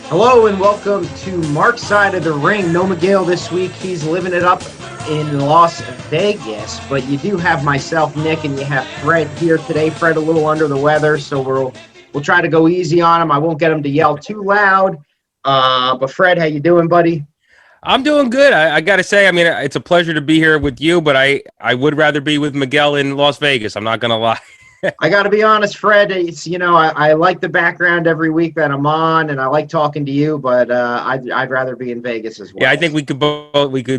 Hello and welcome to Mark's Side of the Ring. No Miguel this week. He's living it up in Las Vegas. But you do have myself, Nick, and you have Fred here today. Fred a little under the weather, so we'll try to go easy on him. I won't get him to yell too loud. But Fred, how you doing, buddy? I'm doing good. I got to say, I mean, it's a pleasure to be here with you, but I would rather be with Miguel in Las Vegas. I'm not going to lie. I got to be honest, Fred. It's I like the background every week that I'm on, and I like talking to you. But I'd rather be in Vegas as well. Yeah, I think we could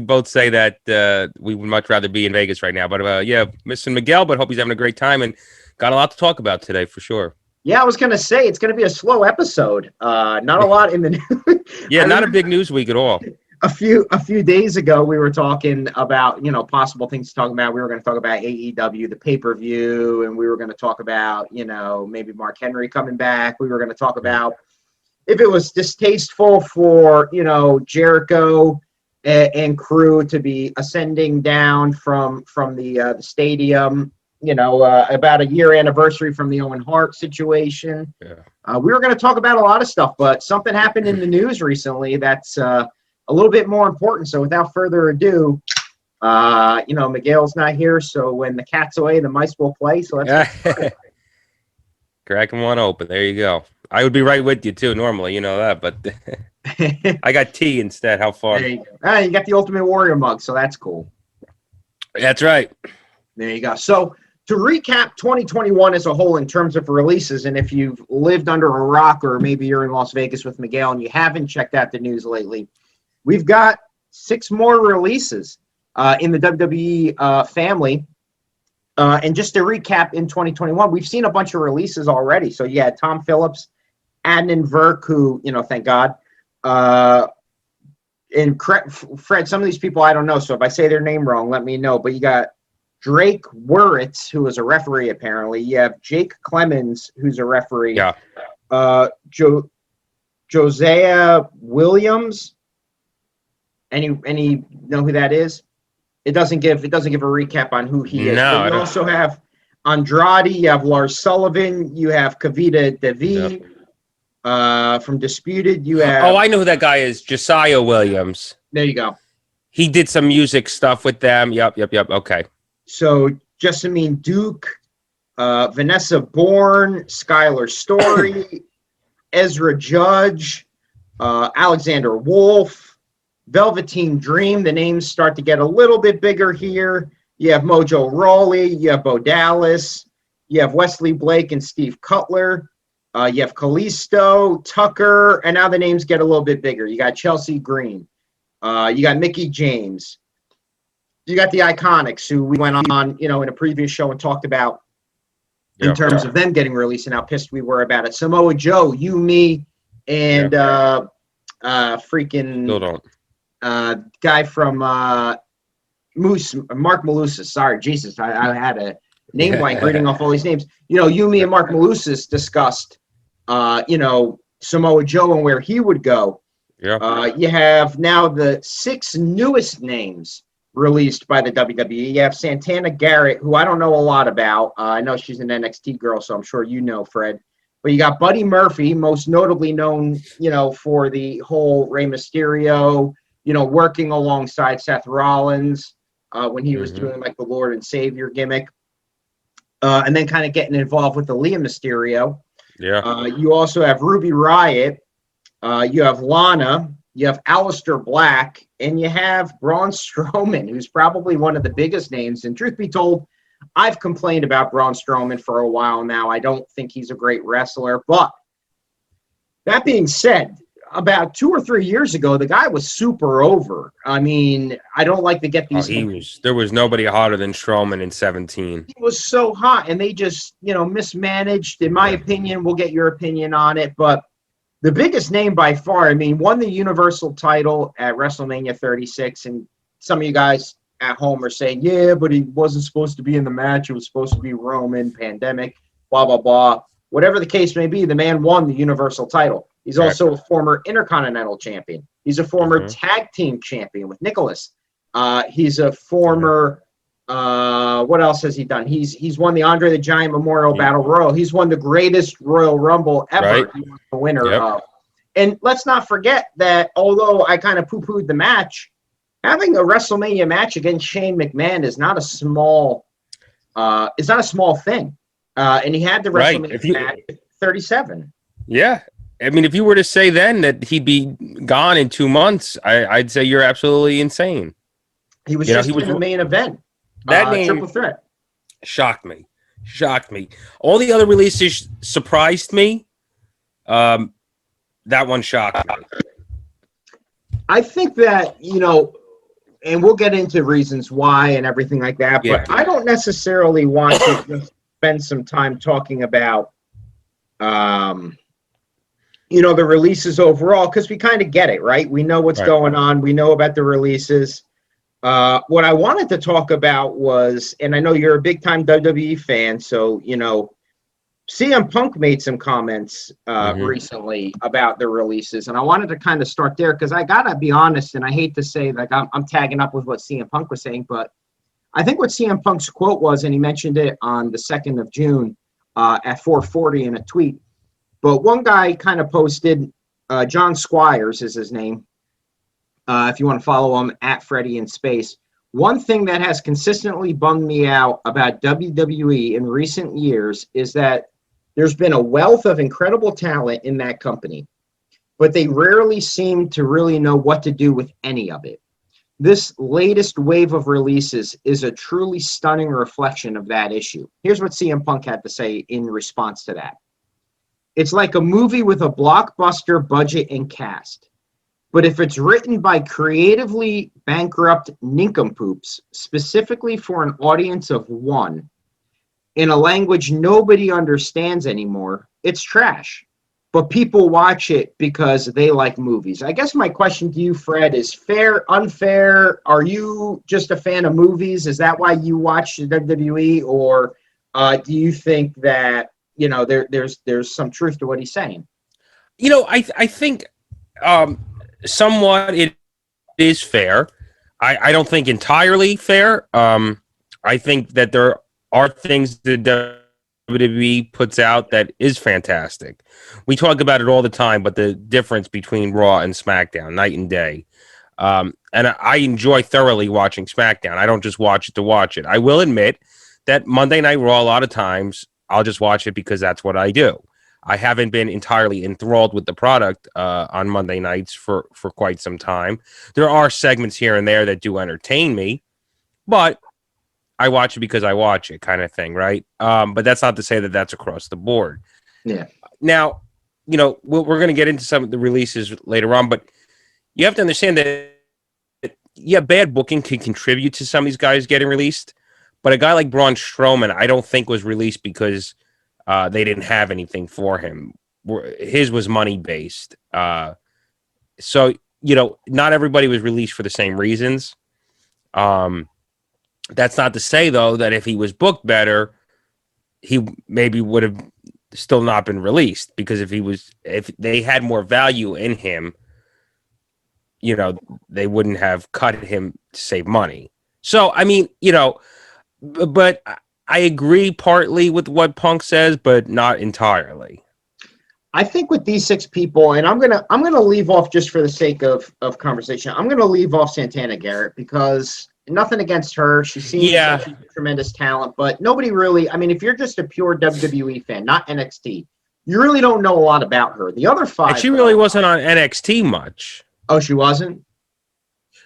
both say that we would much rather be in Vegas right now. But yeah, missing Miguel, but hope he's having a great time and got a lot to talk about today for sure. Yeah, I was going to say it's going to be a slow episode. Not a lot in the news. Yeah, not a big news week at all. A few days ago, we were talking about, possible things to talk about. We were going to talk about AEW, the pay-per-view, and we were going to talk about, maybe Mark Henry coming back. We were going to talk about if it was distasteful for, Jericho and crew to be ascending down from the stadium, about a year anniversary from the Owen Hart situation. Yeah. We were going to talk about a lot of stuff, but something happened in the news recently that's a little bit more important. So without further ado, Miguel's not here. So when the cat's away, the mice will play. So let's cracking one open. There you go. I would be right with you too. Normally, you know that, but I got tea instead. How far? There you go. You got the Ultimate Warrior mug. So that's cool. That's right. There you go. So to recap 2021 as a whole in terms of releases, and if you've lived under a rock or maybe you're in Las Vegas with Miguel and you haven't checked out the news lately, we've got 6 more releases in the WWE family. And just to recap, in 2021, we've seen a bunch of releases already. So, yeah, Tom Phillips, Adnan Virk, who, thank God. And Fred, some of these people I don't know. So if I say their name wrong, let me know. But you got Drake Wuritz, who is a referee, apparently. You have Jake Clemens, who's a referee. Yeah. Josiah Williams. Any know who that is? It doesn't give a recap on who he is. No, but you also have Andrade, you have Lars Sullivan, you have Kavita Devi from Disputed. You have I know who that guy is. Josiah Williams. There you go. He did some music stuff with them. Yep. Okay. So Jessamine Duke, Vanessa Bourne, Skylar Story, Ezra Judge, Alexander Wolf, Velveteen Dream. The names start to get a little bit bigger here. You have Mojo Rawley. You have Bo Dallas. You have Wesley Blake and Steve Cutler. You have Kalisto, Tucker, and now the names get a little bit bigger. You got Chelsea Green. You got Mickey James. You got the Iconics, who we went on, in a previous show and talked about in terms of them getting released and how pissed we were about it. Samoa Joe, you, me, and freaking... Still don't. Guy from Moose, Mark Malusis. Sorry, Jesus, I had a name blank reading off all these names. You, me, and Mark Malusis discussed, Samoa Joe and where he would go. Yeah. You have now the 6 newest names released by the WWE. You have Santana Garrett, who I don't know a lot about. I know she's an NXT girl, so I'm sure you know, Fred. But you got Buddy Murphy, most notably known, for the whole Rey Mysterio, working alongside Seth Rollins when he was doing like the Lord and Savior gimmick. And then kind of getting involved with the Liam Mysterio. Yeah. You also have Ruby Riot. You have Lana. You have Alistair Black. And you have Braun Strowman, who's probably one of the biggest names. And truth be told, I've complained about Braun Strowman for a while now. I don't think he's a great wrestler. But that being said, about 2 or 3 years ago, the guy was super over. I mean, I don't like to get these. There was nobody hotter than Strowman in 17. He was so hot, and they just, mismanaged. In my opinion, we'll get your opinion on it. But the biggest name by far, won the Universal title at WrestleMania 36. And some of you guys at home are saying, yeah, but he wasn't supposed to be in the match. It was supposed to be Roman, pandemic, blah, blah, blah. Whatever the case may be, the man won the Universal title. He's also a former Intercontinental champion. He's a former tag team champion with Nicholas. He's a former, what else has he done? He's won the Andre the Giant Memorial Battle Royal. He's won the greatest Royal Rumble ever. Right. He was the winner of. And let's not forget that although I kind of poo-pooed the match, having a WrestleMania match against Shane McMahon is not a small thing. And he had the Right. WrestleMania match at 37. Yeah. I mean, if you were to say then that he'd be gone in 2 months, I'd say you're absolutely insane. He was You know, just in the main event. That name Triple threat. shocked me. All the other releases surprised me. That one shocked me. I think that, and we'll get into reasons why and everything like that, but I don't necessarily want to just spend some time talking about, the releases overall, because we kind of get it, right? We know what's going on. We know about the releases. What I wanted to talk about was, and I know you're a big time WWE fan, so, CM Punk made some comments recently about the releases, and I wanted to kind of start there because I gotta be honest, and I hate to say like I'm tagging up with what CM Punk was saying, but I think what CM Punk's quote was, and he mentioned it on the 2nd of June at 4:40 in a tweet. But one guy kind of posted, John Squires is his name. If you want to follow him at Freddie in space. One thing that has consistently bummed me out about WWE in recent years is that there's been a wealth of incredible talent in that company, but they rarely seem to really know what to do with any of it. This latest wave of releases is a truly stunning reflection of that issue. Here's what CM Punk had to say in response to that. It's like a movie with a blockbuster budget and cast. But if it's written by creatively bankrupt nincompoops, specifically for an audience of one, in a language nobody understands anymore, it's trash. But people watch it because they like movies. I guess my question to you, Fred, is fair, unfair? Are you just a fan of movies? Is that why you watch the WWE? Or do you think that, there's some truth to what he's saying? I think somewhat it is fair. I don't think entirely fair. I think that there are things that WWE puts out that is fantastic. We talk about it all the time, but the difference between Raw and SmackDown, night and day. And I enjoy thoroughly watching SmackDown. I don't just watch it to watch it. I will admit that Monday Night Raw, a lot of times, I'll just watch it because that's what I do. I haven't been entirely enthralled with the product on Monday nights for quite some time. There are segments here and there that do entertain me, but I watch it because I watch it, kind of thing, right? But that's not to say that that's across the board. Yeah. Now, we're going to get into some of the releases later on, but you have to understand that, bad booking can contribute to some of these guys getting released. But a guy like Braun Strowman, I don't think was released because they didn't have anything for him. His was money-based. So, not everybody was released for the same reasons. That's not to say, though, that if he was booked better, he maybe would have still not been released, because if they had more value in him, they wouldn't have cut him to save money. So, I mean, but I agree partly with what Punk says, but not entirely. I think with these 6 people, and I'm gonna leave off, just for the sake of conversation, I'm gonna leave off Santana Garrett, because nothing against her. She seems like she's a tremendous talent, but nobody really, I mean, if you're just a pure WWE fan, not NXT, you really don't know a lot about her. The other 5. And she really wasn't on NXT much. Oh, she wasn't?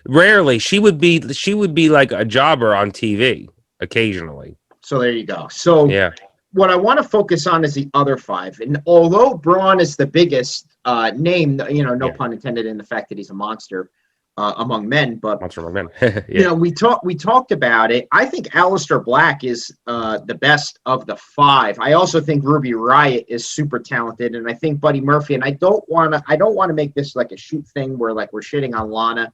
Rarely. She would be like a jobber on TV occasionally. So there you go. So what I want to focus on is the other 5. And although Braun is the biggest name, no pun intended in the fact that he's a monster among men, but monster among men. We talked about it. I think Alistair Black is the best of the 5. I also think Ruby Riot is super talented, and I think Buddy Murphy. And I don't want to make this like a shoot thing where like we're shitting on Lana,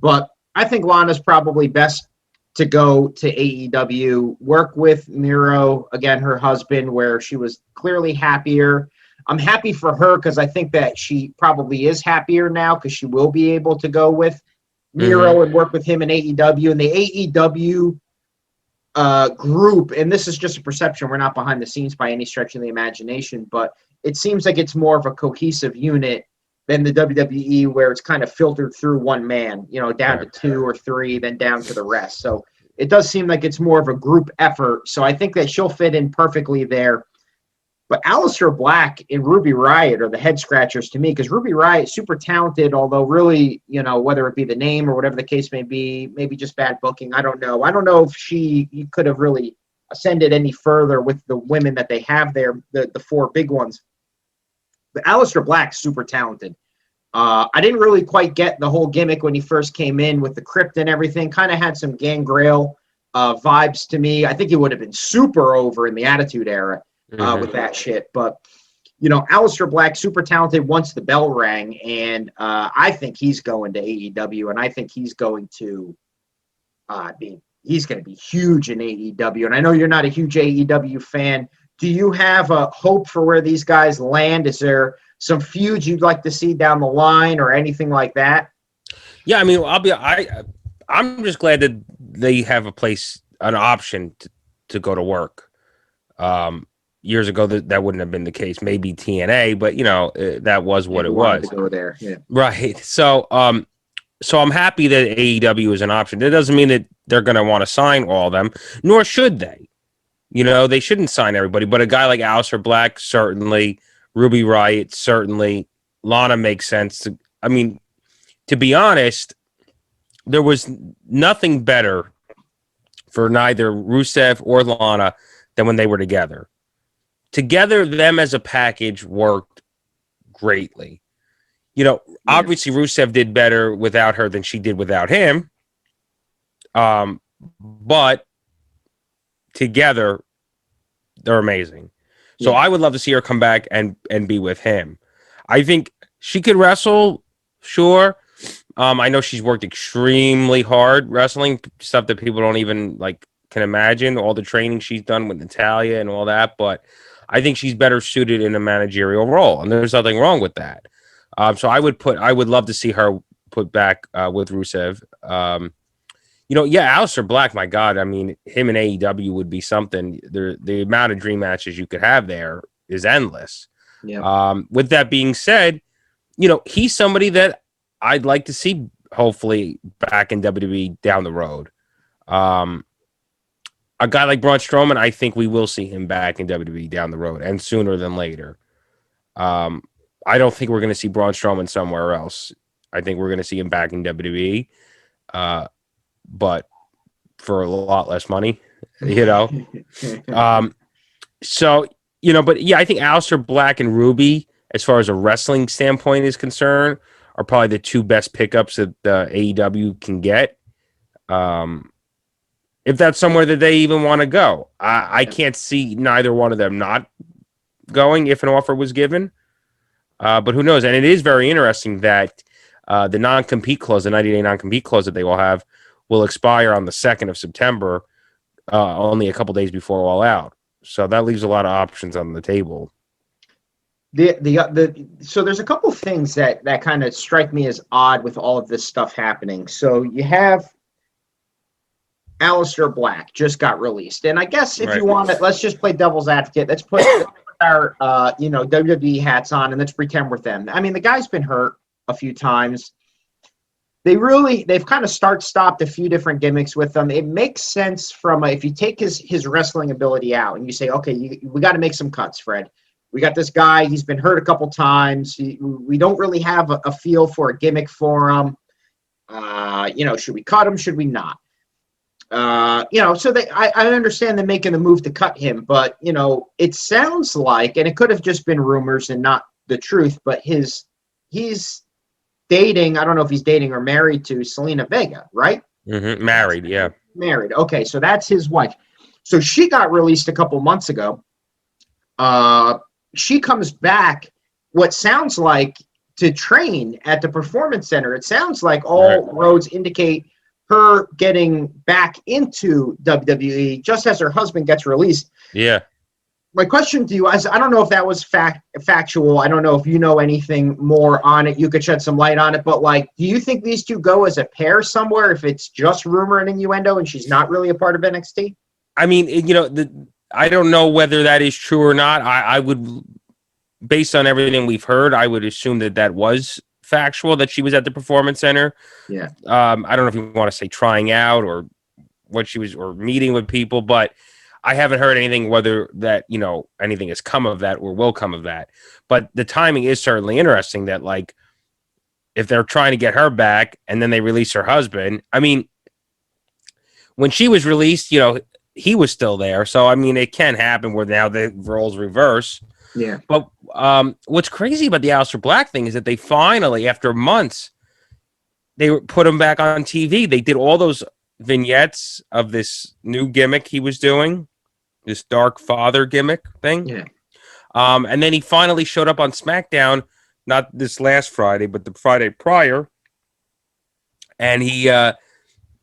but I think Lana's probably best to go to AEW, work with Miro, again, her husband, where she was clearly happier. I'm happy for her because I think that she probably is happier now, because she will be able to go with Miro and work with him in AEW. And the AEW group, and this is just a perception, we're not behind the scenes by any stretch of the imagination, but it seems like it's more of a cohesive unit than the WWE, where it's kind of filtered through one man, down to 2 or 3, then down to the rest. So it does seem like it's more of a group effort. So I think that she'll fit in perfectly there. But Alistair Black and Ruby Riot are the head scratchers to me, because Ruby Riot, super talented, although really, whether it be the name or whatever the case may be, maybe just bad booking. I don't know. I don't know if she could have really ascended any further with the women that they have there, the 4 big ones. But Alistair Black's super talented. I didn't really quite get the whole gimmick when he first came in with the crypt and everything. Kind of had some Gangrel vibes to me. I think he would have been super over in the Attitude Era with that shit. But, Alistair Black, super talented once the bell rang. And I think he's going to AEW, and I think he's going to be huge in AEW. And I know you're not a huge AEW fan. Do you have a hope for where these guys land? Is there some feuds you'd like to see down the line or anything like that? Yeah, I mean, I'm just glad that they have an option to go to work. Years ago, that wouldn't have been the case. Maybe TNA, but that was what it was. To go there, yeah. Right. So I'm happy that AEW is an option. That doesn't mean that they're going to want to sign all of them, nor should they. They shouldn't sign everybody, but a guy like Alistair Black, certainly. Ruby Riot, certainly. Lana makes sense. To be honest, there was nothing better for neither Rusev or Lana than when they were together. Together, them as a package worked greatly. Obviously Rusev did better without her than she did without him. But together, they're amazing. So I would love to see her come back and be with him. I think she could wrestle, sure. I know she's worked extremely hard wrestling, stuff that people don't even can imagine, all the training she's done with Natalya and all that, but I think she's better suited in a managerial role, and there's nothing wrong with that. So I would love to see her put back with Rusev. Alistair Black, my God, him in AEW would be something. The amount of dream matches you could have there is endless. Yeah. With that being said, he's somebody that I'd like to see hopefully back in WWE down the road. A guy like Braun Strowman, I think we will see him back in WWE down the road, and sooner than later. I don't think we're going to see Braun Strowman somewhere else. I think we're going to see him back in WWE. But for a lot less money, but I think Alistair Black and Ruby, as far as a wrestling standpoint is concerned, are probably the 2 best pickups that the AEW can get. If that's somewhere that they even want to go, I can't see neither one of them not going if an offer was given. But who knows? And it is very interesting that the non-compete clause, the 90-day non-compete clause that they will have, will expire on the 2nd of September, only a couple days before All Out. So that leaves a lot of options on the table. So there's a couple of things that kind of strike me as odd with all of this stuff happening. So you have Alistair Black just got released, and I guess if you want it, let's just play devil's advocate. Let's put our WWE hats on and let's pretend we're them. The guy's been hurt a few times. They've kind of stopped a few different gimmicks with them. It makes sense if you take his wrestling ability out and you say, okay, we got to make some cuts, Fred. We got this guy. He's been hurt a couple times. We don't really have a feel for a gimmick for him. Should we cut him? Should we not? So I understand them making the move to cut him, but it sounds like, and it could have just been rumors and not the truth, but he's dating, I don't know if he's dating or married to Selena Vega, right? Married, yeah. Married. Okay, so that's his wife. So she got released a couple months ago. She comes back, what sounds like, to train at the Performance Center. It sounds like all roads indicate her getting back into WWE just as her husband gets released. Yeah. My question to you is, I don't know if that was factual. I don't know if you know anything more on it. You could shed some light on it. But, do you think these two go as a pair somewhere if it's just rumor and innuendo and she's not really a part of NXT? I don't know whether that is true or not. I would based on everything we've heard, I would assume that was factual, that she was at the Performance Center. Yeah. I don't know if you want to say trying out or what she was, or meeting with people, but I haven't heard anything whether that, anything has come of that or will come of that. But the timing is certainly interesting, that like, if they're trying to get her back and then they release her husband, I mean, when she was released, he was still there. So, I mean, it can happen where now the roles reverse. Yeah. But what's crazy about the Alistair Black thing is that they finally, after months, they put him back on TV. They did all those vignettes of this new gimmick he was doing, this dark father gimmick thing. Yeah. And then he finally showed up on SmackDown, not this last Friday, but the Friday prior. And he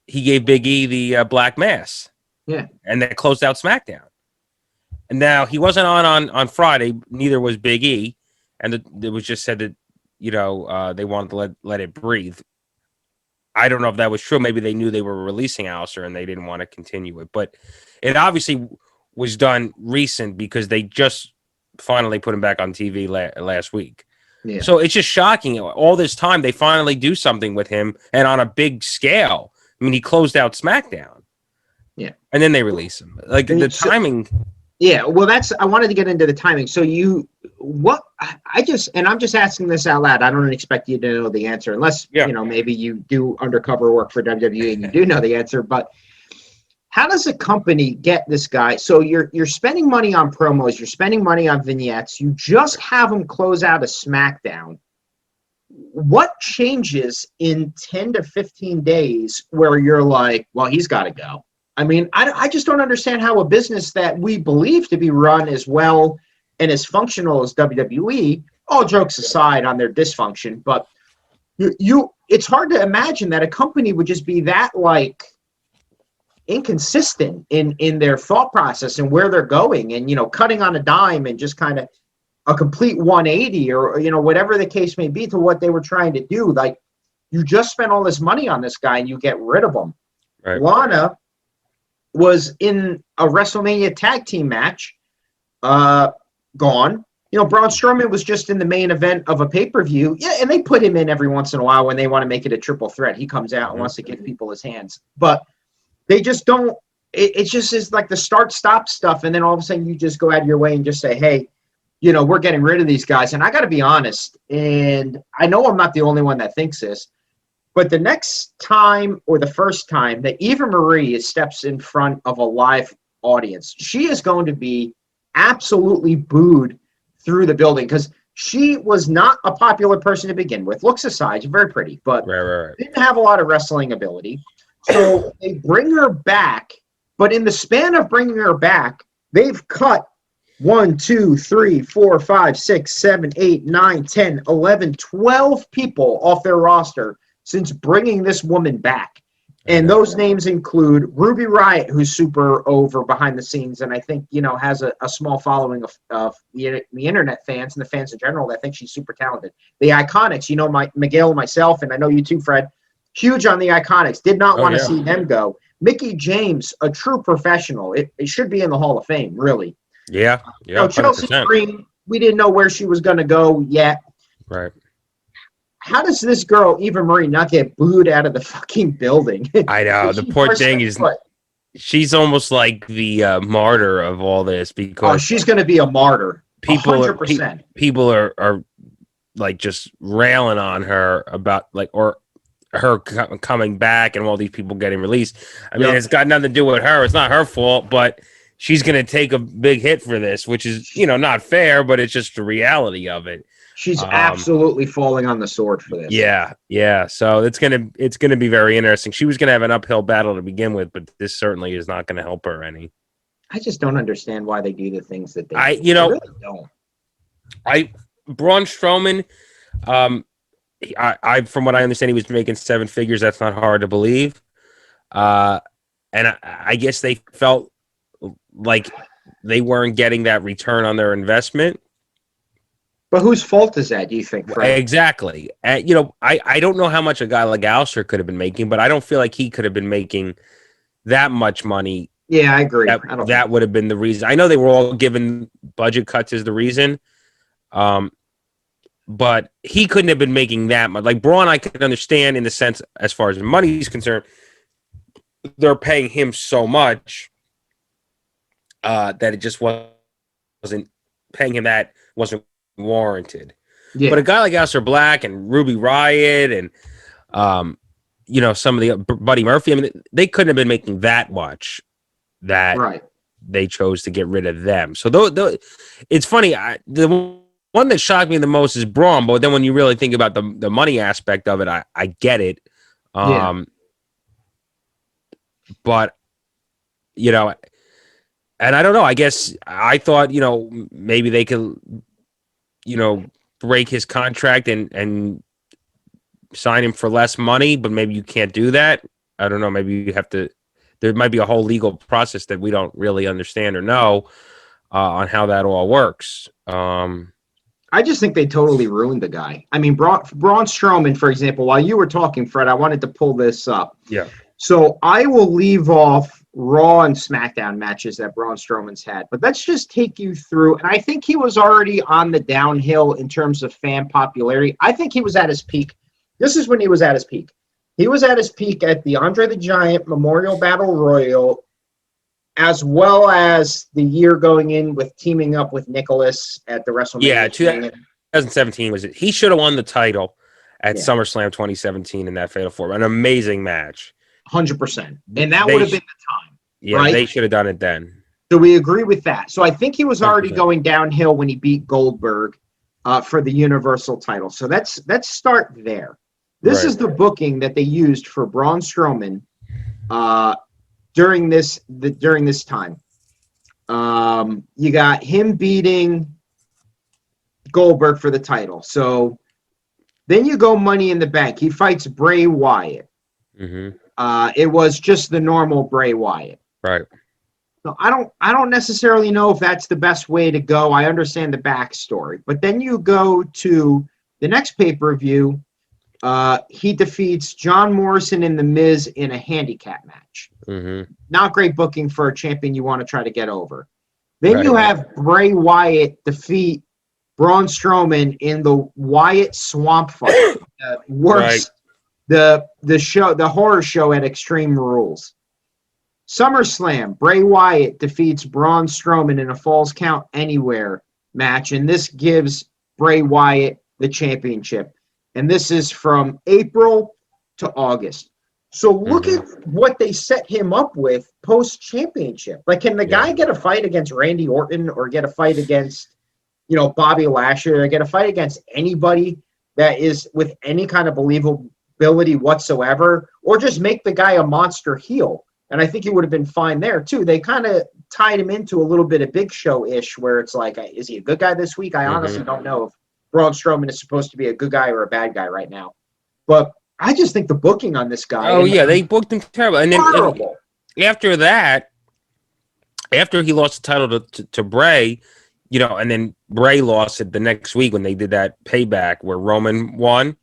gave Big E the Black Mass. Yeah. And that closed out SmackDown. And now he wasn't on Friday, neither was Big E. And it was just said that, they wanted to let it breathe. I don't know if that was true. Maybe they knew they were releasing Alistair and they didn't want to continue it. But it obviously was done recent because they just finally put him back on TV last week. Yeah. So it's just shocking. All this time, they finally do something with him, and on a big scale. I mean, he closed out SmackDown. Yeah. And then they release him. Like, the timing. Yeah, well, I wanted to get into the timing. So I'm just asking this out loud. I don't expect you to know the answer unless, maybe you do undercover work for WWE and you do know the answer. But how does a company get this guy? So you're spending money on promos, you're spending money on vignettes, you just have him close out a SmackDown. What changes in 10 to 15 days where you're like, well, he's got to go? I mean, I just don't understand how a business that we believe to be run as well and as functional as WWE, all jokes aside on their dysfunction, but it's hard to imagine that a company would just be that like inconsistent in their thought process and where they're going, and cutting on a dime and just kind of a complete 180 or whatever the case may be to what they were trying to do. Like, you just spent all this money on this guy and you get rid of him. Right. Lana was in a WrestleMania tag team match, gone. Braun Strowman was just in the main event of a pay-per-view. Yeah, and they put him in every once in a while when they want to make it a triple threat. He comes out and wants to give people his hands. But they just don't – it just is like the start-stop stuff, and then all of a sudden you just go out of your way and just say, hey, we're getting rid of these guys. And I got to be honest, and I know I'm not the only one that thinks this, but the next time or the first time that Eva Marie steps in front of a live audience, she is going to be absolutely booed through the building because she was not a popular person to begin with. Looks aside, she's very pretty, but right. didn't have a lot of wrestling ability. So they bring her back, but in the span of bringing her back, they've cut 1, 2, 3, 4, 5, 6, 7, 8, 9, 10, 11, 12 people off their roster since bringing this woman back. And those names include Ruby Riot, who's super over behind the scenes, and I think, has a small following of the internet fans and the fans in general that think she's super talented. The Iconics, Miguel and myself, and I know you too, Fred, huge on the Iconics, did not want to see them go. Mickey James, a true professional. It should be in the Hall of Fame, really. Yeah. Chelsea Green, we didn't know where she was going to go yet. Right. How does this girl, Eva Marie, not get booed out of the fucking building? I know. The poor thing is, she's almost like the martyr of all this because she's going to be a martyr. People 100%. People are like just railing on her about or her coming back and all these people getting released. I mean, it's got nothing to do with her. It's not her fault, but she's going to take a big hit for this, which is, not fair, but it's just the reality of it. She's absolutely falling on the sword for this. Yeah. So it's gonna be very interesting. She was gonna have an uphill battle to begin with, but this certainly is not gonna help her any. I just don't understand why they do the things that they do. I really don't. Braun Strowman, I from what I understand, he was making 7 figures. That's not hard to believe. And I guess they felt like they weren't getting that return on their investment. But whose fault is that, do you think, Fred? Exactly. I don't know how much a guy like Alistair could have been making, but I don't feel like he could have been making that much money. Yeah, I agree. That would have been the reason. I know they were all given budget cuts as the reason. But he couldn't have been making that much. Like Braun, I could understand in the sense as far as money is concerned, they're paying him so much that it just wasn't paying him that wasn't warranted. Yeah. But a guy like Alistair Black and Ruby Riot and some of the Buddy Murphy, I mean, they couldn't have been making that much that Right. they chose to get rid of them. So it's funny. The one that shocked me the most is Braun, but then when you really think about the money aspect of it, I get it. But and I don't know. I guess I thought maybe they could break his contract and sign him for less money, but maybe you can't do that. I don't know. Maybe you have to. There might be a whole legal process that we don't really understand or know on how that all works. I just think they totally ruined the guy. I mean, Braun Strowman, for example, while you were talking, Fred, I wanted to pull this up. Yeah. So I will leave off Raw and SmackDown matches that Braun Strowman's had, but let's just take you through. And I think he was already on the downhill in terms of fan popularity. I think he was at his peak. This is when he was at his peak. He was at his peak at the Andre the Giant Memorial Battle Royal, as well as the year going in with teaming up with Nicholas at the WrestleMania. Yeah, 2017 was it. He should have won the title at SummerSlam 2017 in that Fatal 4. An amazing match. 100%. And that would have been the time. Yeah, right? They should have done it then. So we agree with that. So I think he was already 100%. going downhill when he beat Goldberg for the Universal title. So let's start there. This is the booking that they used for Braun Strowman during this time. You got him beating Goldberg for the title. So then you go Money in the Bank. He fights Bray Wyatt. Mm-hmm. It was just the normal Bray Wyatt. Right. So I don't necessarily know if that's the best way to go. I understand the backstory, but then you go to the next pay-per-view. He defeats John Morrison and The Miz in a handicap match. Mm-hmm. Not great booking for a champion you want to try to get over. Then you have Bray Wyatt defeat Braun Strowman in the Wyatt Swamp Fight. Works the horror show at Extreme Rules. SummerSlam, Bray Wyatt defeats Braun Strowman in a Falls Count Anywhere match, and this gives Bray Wyatt the championship. And this is from April to August. So look at what they set him up with post-championship. Like, can the guy get a fight against Randy Orton or get a fight against, Bobby Lashley, or get a fight against anybody that is with any kind of believability whatsoever, or just make the guy a monster heel? And I think he would have been fine there, too. They kind of tied him into a little bit of Big Show-ish, where it's like, is he a good guy this week? I honestly don't know if Braun Strowman is supposed to be a good guy or a bad guy right now. But I just think the booking on this guy. Oh, yeah, they booked him terrible. And then horrible. After that, after he lost the title to Bray, and then Bray lost it the next week when they did that payback where Roman won.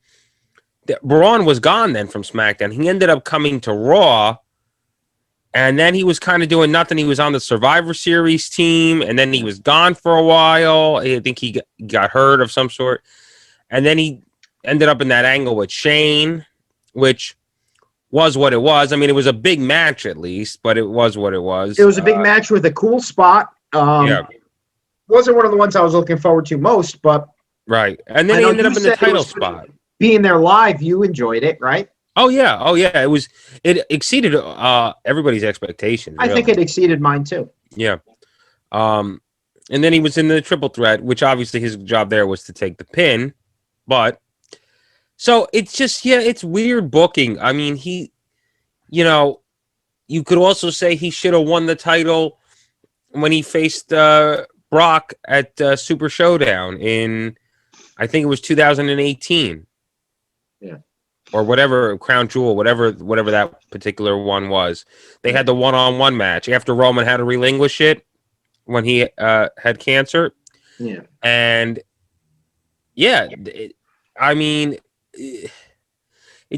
Braun was gone then from SmackDown. He ended up coming to Raw, and then he was kind of doing nothing. He was on the Survivor Series team, and then he was gone for a while. I think he got hurt of some sort. And then he ended up in that angle with Shane, which was what it was. I mean, it was a big match at least, but it was what it was. It was a big match with a cool spot. Wasn't one of the ones I was looking forward to most, but right. And then he ended up in the title spot. Being there live, you enjoyed it, right? Oh yeah. It exceeded everybody's expectations. I think it exceeded mine too. Yeah. And then he was in the triple threat, which obviously his job there was to take the pin, but so it's just it's weird booking. I mean, you could also say he should have won the title when he faced Brock at Super Showdown in, I think it was 2018. Yeah. Or whatever, Crown Jewel, whatever that particular one was. They had the one-on-one match after Roman had to relinquish it when he had cancer. Yeah. And it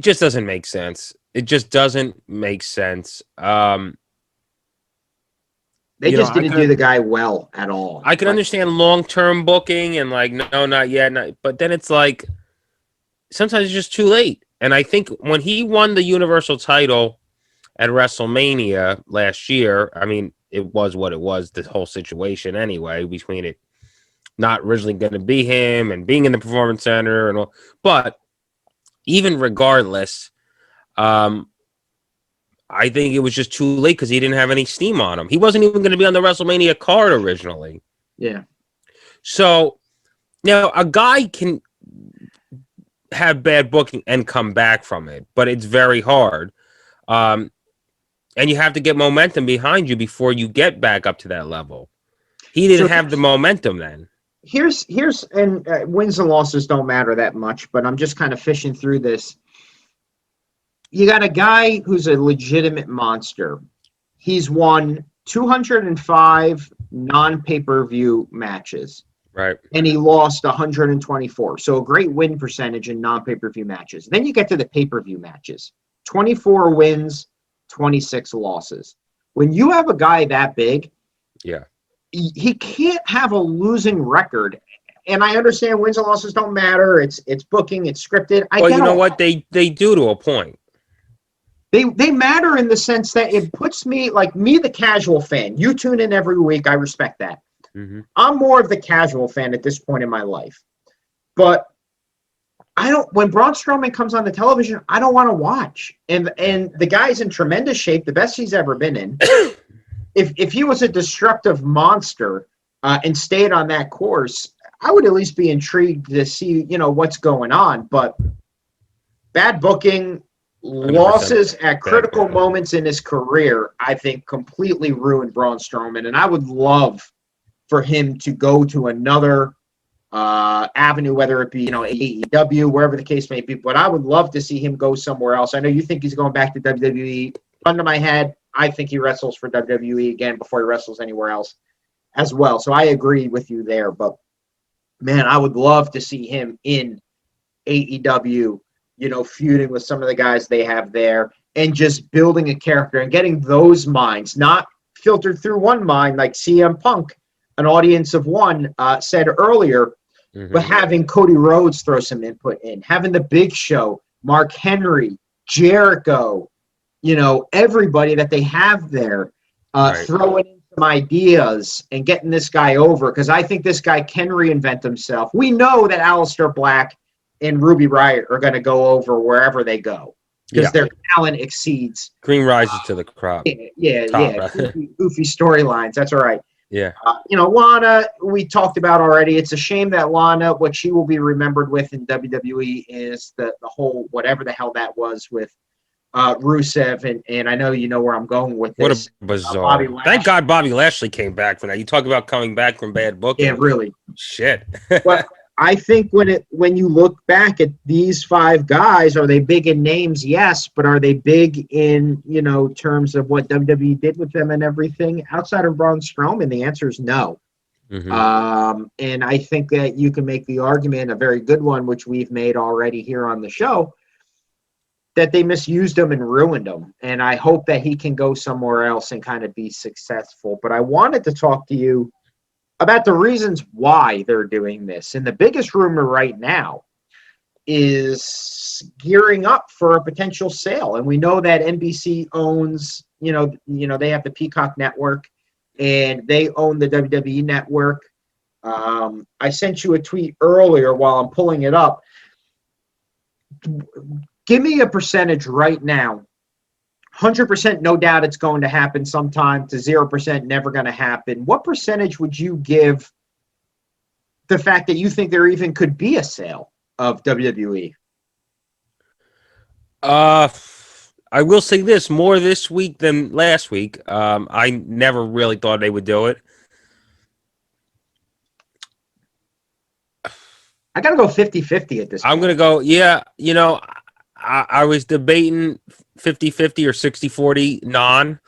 just doesn't make sense. It just doesn't make sense. They You know, just didn't do the guy well at all. I can understand long-term booking and like, no, not yet. But then it's like, sometimes it's just too late. And I think when he won the Universal title at WrestleMania last year, I mean, it was what it was, the whole situation anyway, between it not originally going to be him and being in the Performance Center and all. But even regardless, I think it was just too late because he didn't have any steam on him. He wasn't even going to be on the WrestleMania card originally. Yeah. So now a guy can have bad booking and come back from it, but it's very hard. And you have to get momentum behind you before you get back up to that level. He didn't have the momentum then. Here's and wins and losses don't matter that much, but I'm just kind of fishing through this. You got a guy who's a legitimate monster. He's won 205 non-pay-per-view matches. Right. And he lost 124. So a great win percentage in non-pay-per-view matches. Then you get to the pay-per-view matches. 24 wins, 26 losses. When you have a guy that big, yeah, he can't have a losing record. And I understand wins and losses don't matter. It's booking, it's scripted. Well, you know what? They do to a point. They matter in the sense that it puts me, like me, the casual fan. You tune in every week. I respect that. Mm-hmm. I'm more of the casual fan at this point in my life. But when Braun Strowman comes on the television, I don't want to watch. And the guy's in tremendous shape, the best he's ever been in. If he was a destructive monster and stayed on that course, I would at least be intrigued to see, what's going on. But bad booking, losses at critical moments in his career, I think completely ruined Braun Strowman. And I would love for him to go to another avenue, whether it be, AEW, wherever the case may be. But I would love to see him go somewhere else. I know you think he's going back to WWE. Under my head, I think he wrestles for WWE again before he wrestles anywhere else as well. So I agree with you there. But, man, I would love to see him in AEW, feuding with some of the guys they have there and just building a character and getting those minds, not filtered through one mind like CM Punk, an audience of one, said earlier, but having Cody Rhodes throw some input in, having the Big Show, Mark Henry, Jericho, everybody that they have there, throwing in some ideas and getting this guy over, because I think this guy can reinvent himself. We know that Alistair Black and Ruby Riot are going to go over wherever they go because their talent exceeds. Cream rises to the crop. Yeah. Goofy storylines. That's all right. Yeah. Lana, we talked about already. It's a shame that Lana, what she will be remembered with in WWE is the whole whatever the hell that was with Rusev, and I know you know where I'm going with this. What a bizarre. Thank God Bobby Lashley came back from that. You talk about coming back from bad booking. Yeah, really. Shit. Well, I think when you look back at these five guys, are they big in names? Yes, but are they big in terms of what WWE did with them and everything? Outside of Braun Strowman, the answer is no. Mm-hmm. And I think that you can make the argument, a very good one, which we've made already here on the show, that they misused him and ruined him. And I hope that he can go somewhere else and kind of be successful. But I wanted to talk to you about the reasons why they're doing this. And the biggest rumor right now is gearing up for a potential sale. And we know that NBC owns, they have the Peacock network and they own the WWE network. I sent you a tweet earlier while I'm pulling it up. Give me a percentage right now. 100% no doubt it's going to happen sometime to 0% never going to happen. What percentage would you give the fact that you think there even could be a sale of WWE? I will say this, more this week than last week. I never really thought they would do it. I got to go 50-50 at this point. I'm going to go, I was debating 50-50 or 60-40 non.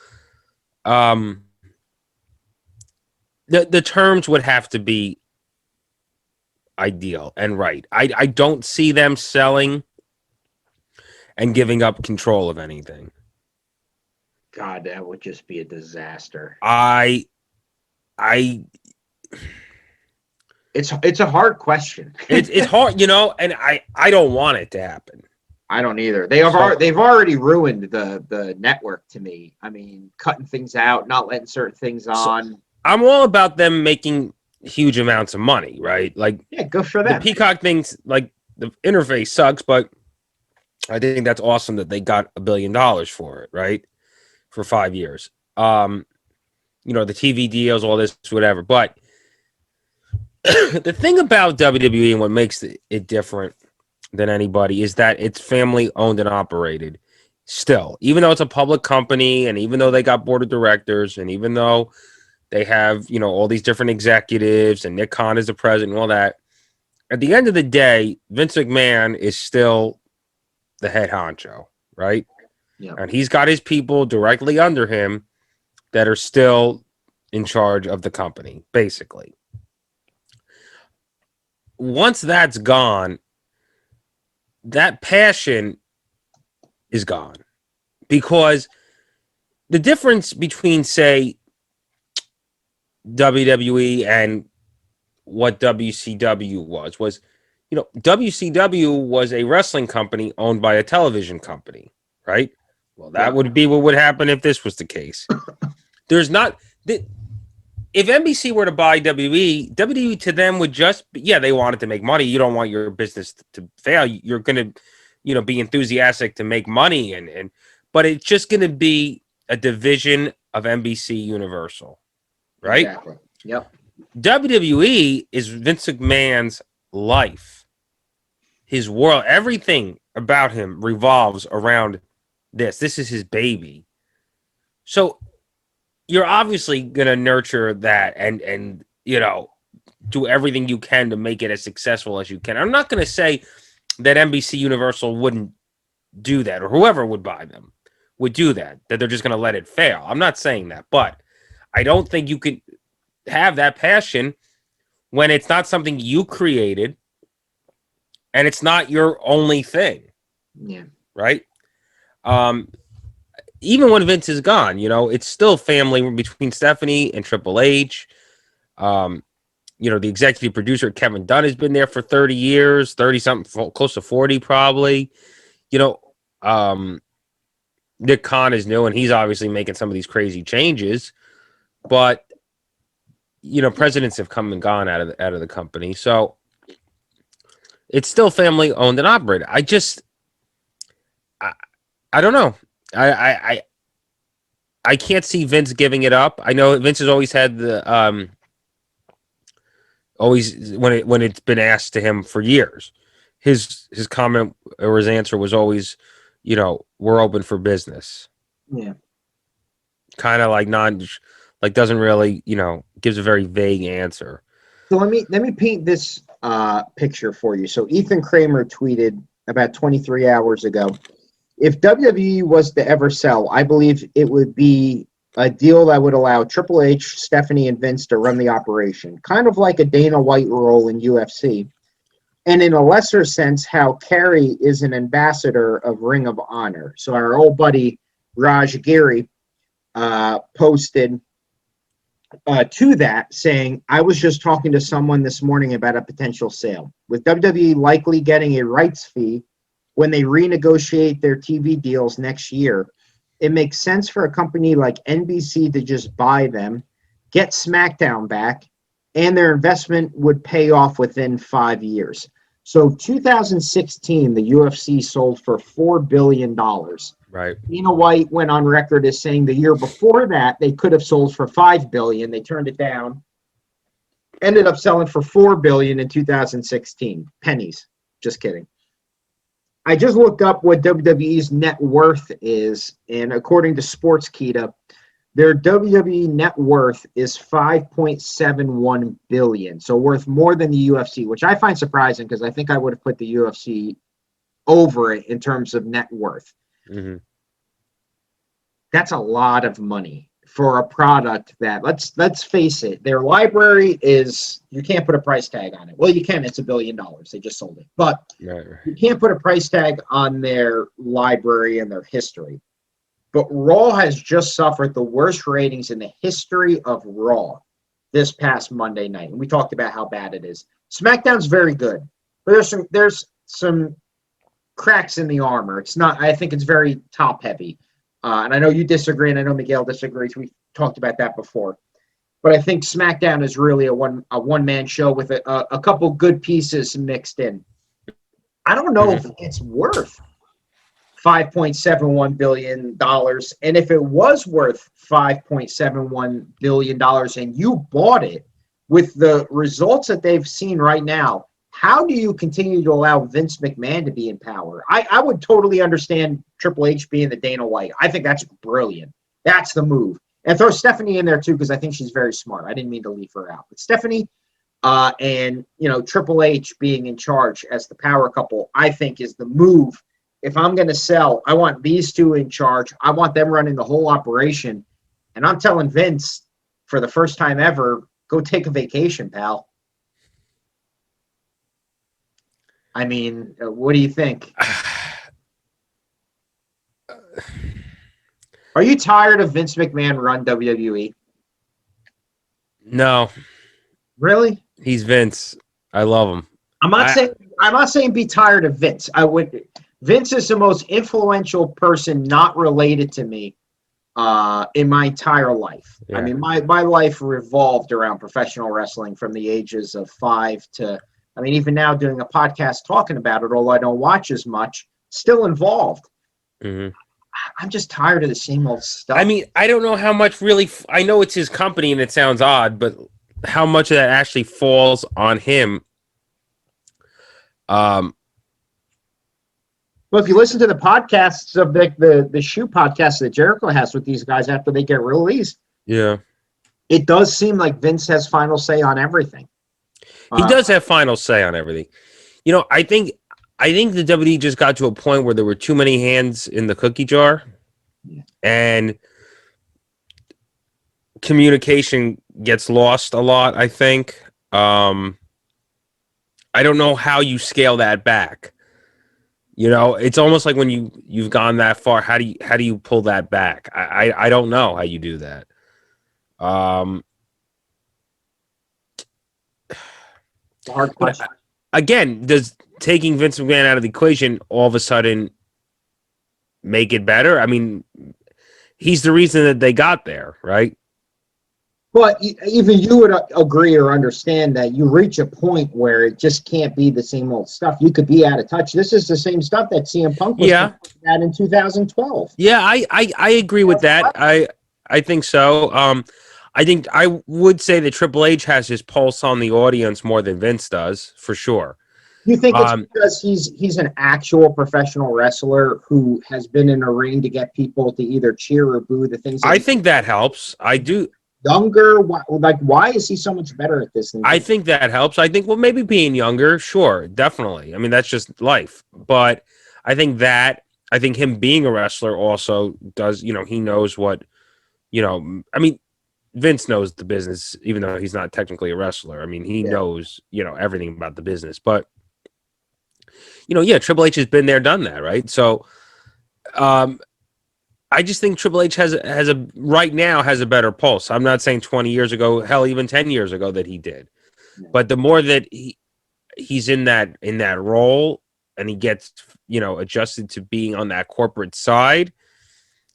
The terms would have to be ideal and right. I don't see them selling and giving up control of anything. God, that would just be a disaster. I It's a hard question. it's hard, you know, and I don't want it to happen. I don't either. So- They've already ruined the network to me. I mean, cutting things out, not letting certain things on. I'm all about them making huge amounts of money, right? Like, Yeah, good for the them. Peacock things, like the interface sucks, but I think that's awesome that they got $1 billion for it, right? For 5 years. You know, the TV deals, all this, whatever. But the thing about WWE and what makes it different than anybody is that it's family owned and operated still, even though it's a public company, and even though they got board of directors, and even though they have, you know, all these different executives, and Nick Khan is the president and all that. At the end of the day, Vince McMahon is still the head honcho, right? Yeah. And he's got his people directly under him that are still in charge of the company, basically. Once that's gone, that passion is gone. Because the difference between, say, WWE and what WCW was, you know, WCW was a wrestling company owned by a television company, right? Well, that would be what would happen if this was the case. There's not, if NBC were to buy WWE to them would just be, yeah, they wanted to make money. You don't want your business to fail. You're going to, you know, be enthusiastic to make money, but it's just going to be a division of NBC Universal, right? Exactly. Yep. WWE is Vince McMahon's life, his world. Everything about him revolves around this. This is his baby. So you're obviously going to nurture that and you know, do everything you can to make it as successful as you can. I'm not going to say that NBC Universal wouldn't do that, or whoever would buy them would do that they're just going to let it fail. I'm not saying that, but I don't think you could have that passion when it's not something you created and it's not your only thing. Yeah. Right? Even when Vince is gone, you know, it's still family between Stephanie and Triple H. You know, the executive producer, Kevin Dunn, has been there for 30 years, 30 something, close to 40 probably. You know, Nick Khan is new, and he's obviously making some of these crazy changes. But, you know, presidents have come and gone out of the company. So it's still family owned and operated. I don't know. I can't see Vince giving it up. I know Vince has always had the always when it's been asked to him for years, his comment or his answer was always, you know, we're open for business. Yeah. Kind of like doesn't really, you know, gives a very vague answer. So let me paint this picture for you. So Ethan Kramer tweeted about 23 hours ago, if WWE was to ever sell, I believe it would be a deal that would allow Triple H, Stephanie, and Vince to run the operation, kind of like a Dana White role in UFC. And in a lesser sense, how Kerry is an ambassador of Ring of Honor. So our old buddy Raj Giri posted to that saying, I was just talking to someone this morning about a potential sale. With WWE likely getting a rights fee when they renegotiate their TV deals next year, it makes sense for a company like NBC to just buy them, get SmackDown back, and their investment would pay off within 5 years. So 2016, the UFC sold for $4 billion. Right. Dana White went on record as saying the year before that they could have sold for $5 billion. They turned it down. Ended up selling for $4 billion in 2016. Pennies. Just kidding. I just looked up what WWE's net worth is, and according to Sportskeeda, their WWE net worth is $5.71 billion, so worth more than the UFC, which I find surprising because I think I would have put the UFC over it in terms of net worth. Mm-hmm. That's a lot of money for a product that, let's face it, their library is, you can't put a price tag on it. Well, you can, it's $1 billion. They just sold it. But Right. you can't put a price tag on their library and their history. But Raw has just suffered the worst ratings in the history of Raw this past Monday night, and we talked about how bad it is. SmackDown's very good, but there's some cracks in the armor. It's not. I think it's very top heavy, and I know you disagree, and I know Miguel disagrees. We talked about that before, but I think SmackDown is really a one man show with a couple good pieces mixed in. I don't know if it's worth $5.71 billion. And if it was worth $5.71 billion and you bought it with the results that they've seen right now, how do you continue to allow Vince McMahon to be in power? I would totally understand Triple H being the Dana White. I think that's brilliant. That's the move. And throw Stephanie in there too, because I think she's very smart. I didn't mean to leave her out. But Stephanie and Triple H being in charge as the power couple, I think is the move. If I'm going to sell, I want these two in charge. I want them running the whole operation. And I'm telling Vince, for the first time ever, go take a vacation, pal. I mean, what do you think? Are you tired of Vince McMahon run WWE? No. Really? He's Vince. I love him. I'm not saying be tired of Vince. Vince is the most influential person not related to me in my entire life. Yeah. I mean, my life revolved around professional wrestling from the ages of 5 to, I mean, even now doing a podcast talking about it, although I don't watch as much, still involved. Mm-hmm. I'm just tired of the same old stuff. I mean, I don't know how much really, I know it's his company and it sounds odd, but how much of that actually falls on him. Well, if you listen to the podcasts of the shoe podcast that Jericho has with these guys after they get released, yeah, it does seem like Vince has final say on everything. He does have final say on everything. I think the WWE just got to a point where there were too many hands in the cookie jar, and communication gets lost a lot. I think. I don't know how you scale that back. It's almost like when you've gone that far, how do you pull that back? I don't know how you do that. Hard question. Again, does taking Vince McMahon out of the equation all of a sudden make it better? I mean, he's the reason that they got there, right? But even you would agree or understand that you reach a point where it just can't be the same old stuff. You could be out of touch. This is the same stuff that CM Punk was at in 2012. Yeah, I agree with that. I think so. I think I would say that Triple H has his pulse on the audience more than Vince does, for sure. You think it's because he's an actual professional wrestler who has been in a ring to get people to either cheer or boo the things? I think that helps. I do. Younger, why is he so much better at this? I think that helps. I think, well, maybe being younger, sure, definitely. I mean, that's just life. But I think him being a wrestler also does, he knows what, I mean, Vince knows the business, even though he's not technically a wrestler. I mean, he knows, everything about the business. But, Triple H has been there, done that, right? So, I just think Triple H right now has a better pulse. I'm not saying 20 years ago, hell, even 10 years ago that he did. But the more that he's in that role and he gets, adjusted to being on that corporate side,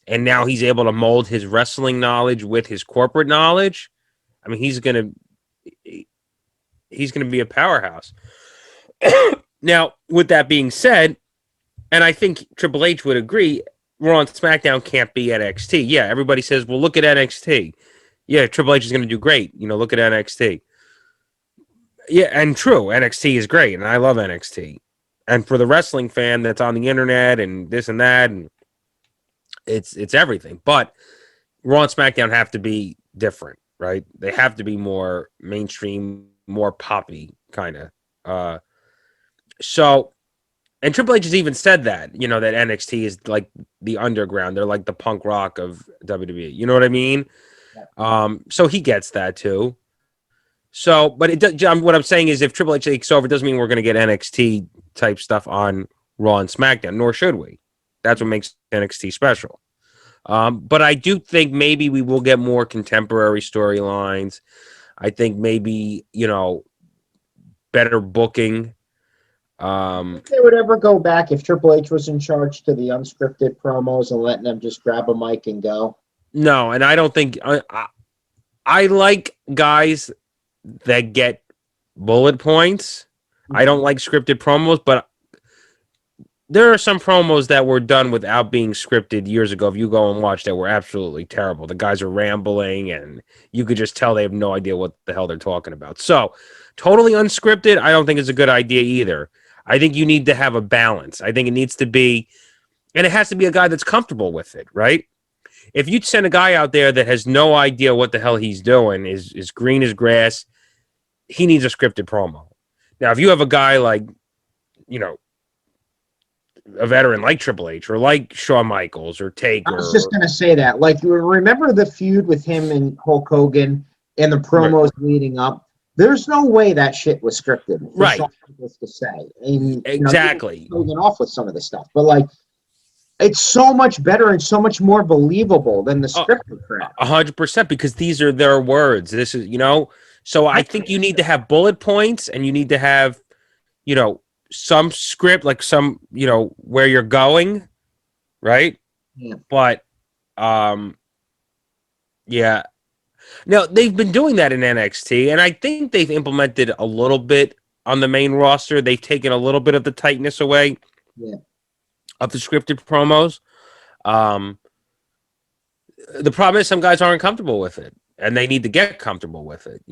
and now he's able to mold his wrestling knowledge with his corporate knowledge, I mean, he's going to be a powerhouse. Now, with that being said, and I think Triple H would agree, Raw and SmackDown can't be NXT. Yeah, everybody says, well, look at NXT. Yeah, Triple H is going to do great. Look at NXT. Yeah, and true, NXT is great, and I love NXT. And for the wrestling fan that's on the internet and this and that, and it's everything. But Raw and SmackDown have to be different, right? They have to be more mainstream, more poppy, kind of. And Triple H has even said that, that NXT is like the underground. They're like the punk rock of WWE. You know what I mean? Yeah. So he gets that too. So, but what I'm saying is if Triple H takes over, it doesn't mean we're going to get NXT type stuff on Raw and SmackDown, nor should we. That's what makes NXT special. But I do think maybe we will get more contemporary storylines. I think maybe, better booking. If they would ever go back, if Triple H was in charge, to the unscripted promos and letting them just grab a mic and go. No, and I don't think I like guys that get bullet points. I don't like scripted promos, but there are some promos that were done without being scripted years ago. If you go and watch that, were absolutely terrible. The guys are rambling, and you could just tell they have no idea what the hell they're talking about. So, totally unscripted, I don't think is a good idea either. I think you need to have a balance. I think it needs to be, and it has to be a guy that's comfortable with it, right? If you send a guy out there that has no idea what the hell he's doing, is green as grass, he needs a scripted promo. Now, if you have a guy like, a veteran like Triple H or like Shawn Michaels or Taker. I was just going to say that. Like, you remember the feud with him and Hulk Hogan and the promos leading up? There's no way that shit was scripted. Right. Shawn Michaels to say. And, exactly. Hogan off with some of the stuff. But, like, it's so much better and so much more believable than the scripted crap. 100%, because these are their words. This is, so I think you need to have bullet points, and you need to have, some script, like some, where you're going, right? Yeah. But, yeah. Now, they've been doing that in NXT, and I think they've implemented a little bit on the main roster. They've taken a little bit of the tightness away. Yeah. Of the scripted promos. The problem is some guys aren't comfortable with it, and they need to get comfortable with it,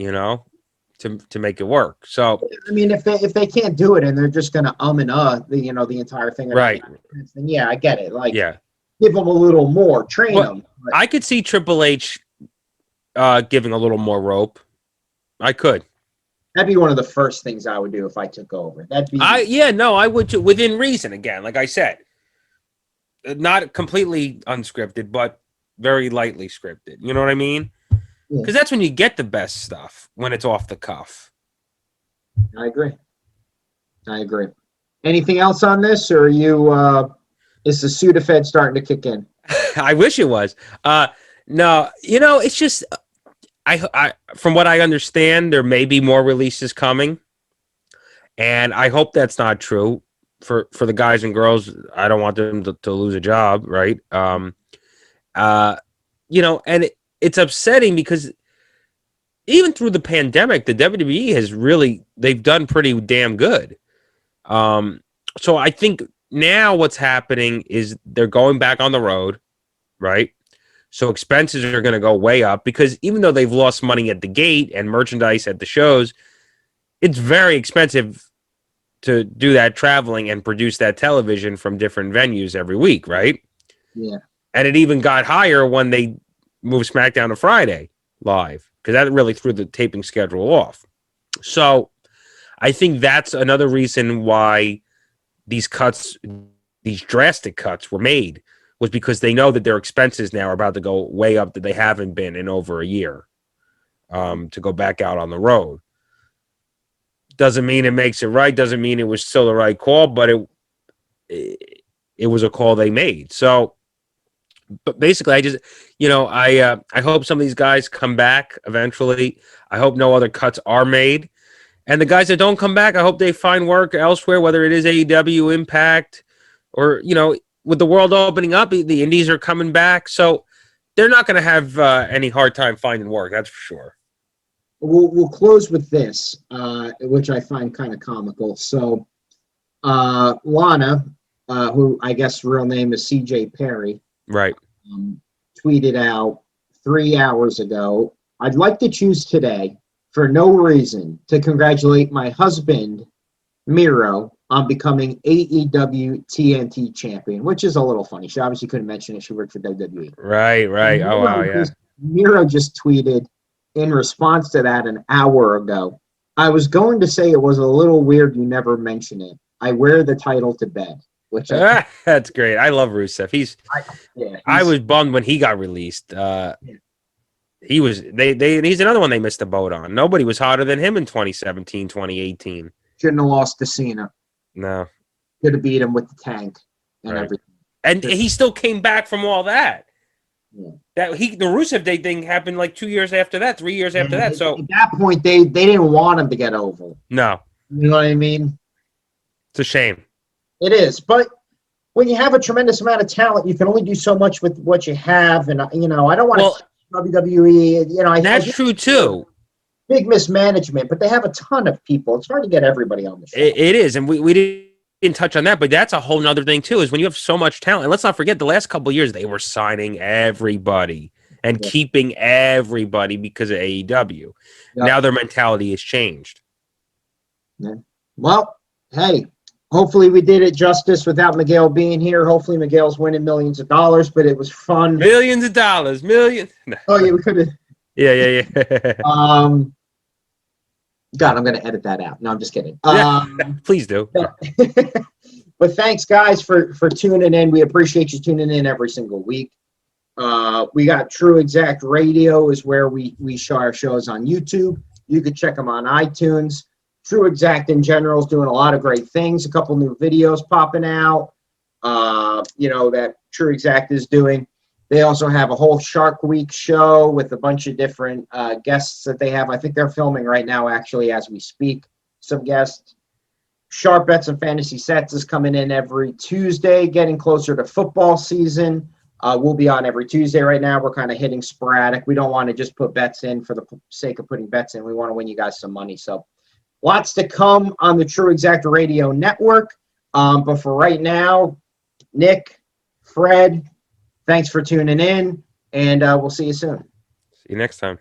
to make it work. So, I mean, if they can't do it and they're just gonna and the entire thing, right? Then yeah, I get it. Like, yeah, give them a little more, train them. But I could see Triple H giving a little more rope. I could. That'd be one of the first things I would do if I took over. That'd be. I would too, within reason. Again, like I said. Not completely unscripted, but very lightly scripted. You know what I mean? Because that's when you get the best stuff, when it's off the cuff. I agree. Anything else on this, or are you? Is the Sudafed starting to kick in? I wish it was. No, it's just I from what I understand, there may be more releases coming, and I hope that's not true. For the guys and girls, I don't want them to lose a job, right? And it's upsetting because even through the pandemic, the WWE has they've done pretty damn good. So I think now what's happening is they're going back on the road, right? So expenses are going to go way up because even though they've lost money at the gate and merchandise at the shows, it's very expensive to do that traveling and produce that television from different venues every week, right? Yeah. And it even got higher when they moved SmackDown to Friday live, because that really threw the taping schedule off. So I think that's another reason why these drastic cuts were made, was because they know that their expenses now are about to go way up that they haven't been in over a year, to go back out on the road. Doesn't mean it makes it right. Doesn't mean it was still the right call, but it was a call they made. So, but basically, I just, I hope some of these guys come back eventually. I hope no other cuts are made, and the guys that don't come back, I hope they find work elsewhere, whether it is AEW, Impact, or with the world opening up, the indies are coming back, so they're not going to have any hard time finding work. That's for sure. We'll close with this, which I find kind of comical. So, Lana, who I guess real name is CJ Perry, right, tweeted out 3 hours ago, "I'd like to choose today, for no reason, to congratulate my husband, Miro, on becoming AEW TNT champion," which is a little funny. She obviously couldn't mention it. She worked for WWE. Right. Oh, wow, yeah. Miro just tweeted in response to that an hour ago, "I was going to say it was a little weird you never mention it. I wear the title to bed," which that's great. I love Rusev. I was bummed when he got released. He was he's another one they missed the boat on. Nobody was hotter than him in 2017, 2018. Shouldn't have lost to Cena. No. Could have beat him with the tank and everything. And he still came back from all that. Yeah. The Rusev Day thing happened like 2 years after that, 3 years after that. So at that point, they didn't want him to get over. no, You know what I mean? it's a shame. It is, but when you have a tremendous amount of talent, you can only do so much with what you have. And I don't want to WWE. That's true too. Big mismanagement, but they have a ton of people. It's hard to get everybody on the show. It is, and we didn't touch on that, but that's a whole nother thing too. Is when you have so much talent, and let's not forget the last couple of years they were signing everybody and keeping everybody because of AEW. Yeah. Now their mentality has changed. Yeah. Well, hey. Hopefully we did it justice without Miguel being here. Hopefully Miguel's winning millions of dollars, but it was fun. Millions of dollars, millions. Oh yeah, we could have. Yeah. God, I'm going to edit that out. No, I'm just kidding. Please do. But thanks, guys, for tuning in. We appreciate you tuning in every single week. We got TruExact Radio is where we show our shows on YouTube. You can check them on iTunes. TruExact in general is doing a lot of great things. A couple new videos popping out, that TruExact is doing. They also have a whole Shark Week show with a bunch of different guests that they have. I think they're filming right now, actually, as we speak, some guests. Sharp Bets and Fantasy Sets is coming in every Tuesday, getting closer to football season. We'll be on every Tuesday right now. We're kind of hitting sporadic. We don't want to just put bets in for the sake of putting bets in. We want to win you guys some money. So lots to come on the TruExact Radio Network. But for right now, Nick, Fred, thanks for tuning in, and we'll see you soon. See you next time.